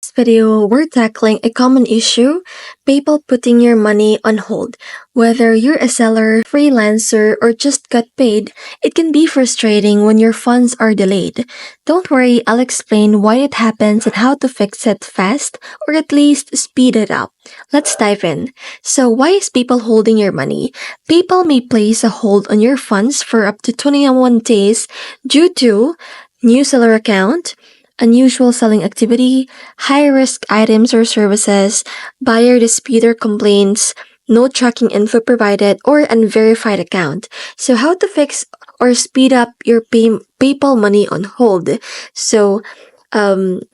This video, we're tackling a common issue: PayPal putting your money on hold. Whether you're a seller, freelancer, or just got paid, it can be frustrating when your funds are delayed. Don't worry, I'll explain why it happens and how to fix it fast, or at least speed it up. Let's dive in. So, why is PayPal holding your money? PayPal may place a hold on your funds for up to 21 days due to new seller account, unusual selling activity, high risk items or services, buyer dispute or complaints, no tracking info provided, or unverified account. So, how to fix or speed up your PayPal money on hold? So, um,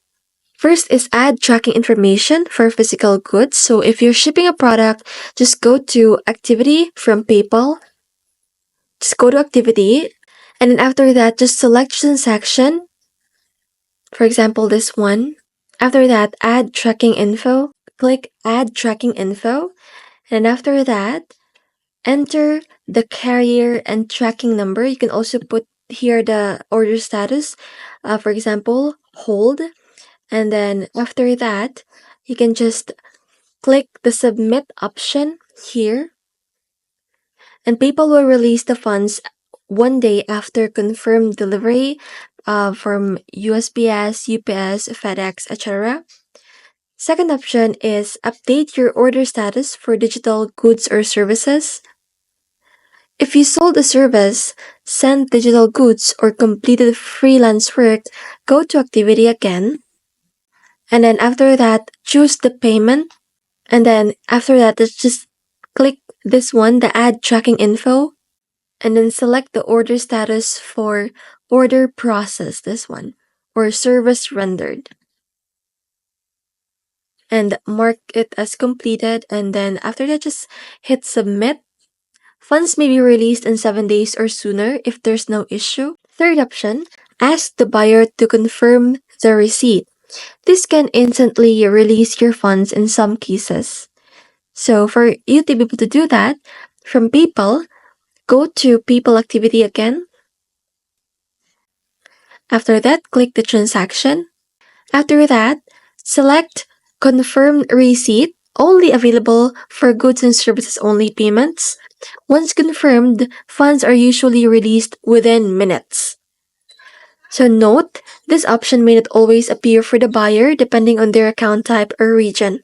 first is add tracking information for physical goods. So, if you're shipping a product, just go to activity from PayPal. Just go to activity, and then after that, just select transaction. For example, this one. After that, add tracking info. Click add tracking info. And after that, enter the carrier and tracking number. You can also put here the order status. For example, hold. And then after that, you can just click the submit option here. And PayPal will release the funds one day after confirmed delivery from USPS, UPS, FedEx, etc. Second option is update your order status for digital goods or services. If you sold a service, sent digital goods, or completed freelance work, go to activity again. And then after that, choose the payment. And then after that, just click this one, the add tracking info. And then select the order status for order process, this one, or service rendered. And mark it as completed. And then after that, just hit submit. Funds may be released in 7 days or sooner if there's no issue. Third option, ask the buyer to confirm the receipt. This can instantly release your funds in some cases. So for you to be able to do that, from PayPal, go to PayPal activity again. After that, click the transaction. After that, select confirm receipt, only available for goods and services only payments. Once confirmed, funds are usually released within minutes. So note, this option may not always appear for the buyer depending on their account type or region.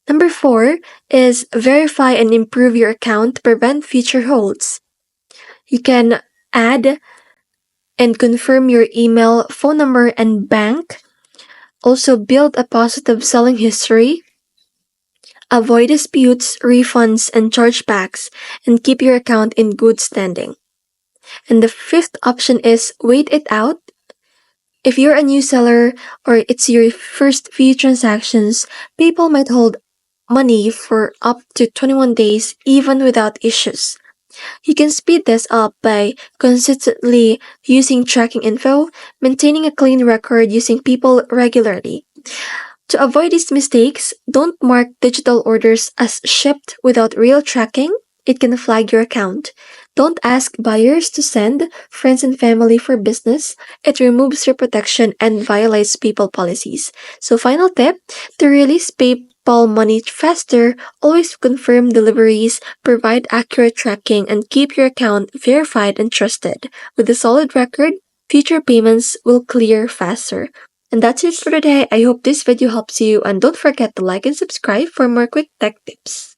Number 4 is verify and improve your account to prevent future holds. You can add and confirm your email, phone number, and bank. Also build a positive selling history. Avoid disputes, refunds, and chargebacks, and keep your account in good standing. And the fifth option is wait it out. If you're a new seller or it's your first few transactions, PayPal might hold money for up to 21 days even without issues. You can speed this up by consistently using tracking info, maintaining a clean record using PayPal regularly. To avoid these mistakes, don't mark digital orders as shipped without real tracking. It can flag your account. Don't ask buyers to send friends and family for business. It removes your protection and violates PayPal policies. So final tip, to release PayPal money faster, always confirm deliveries, provide accurate tracking, and keep your account verified and trusted. With a solid record, future payments will clear faster. And that's it for today. I hope this video helps you, and don't forget to like and subscribe for more quick tech tips.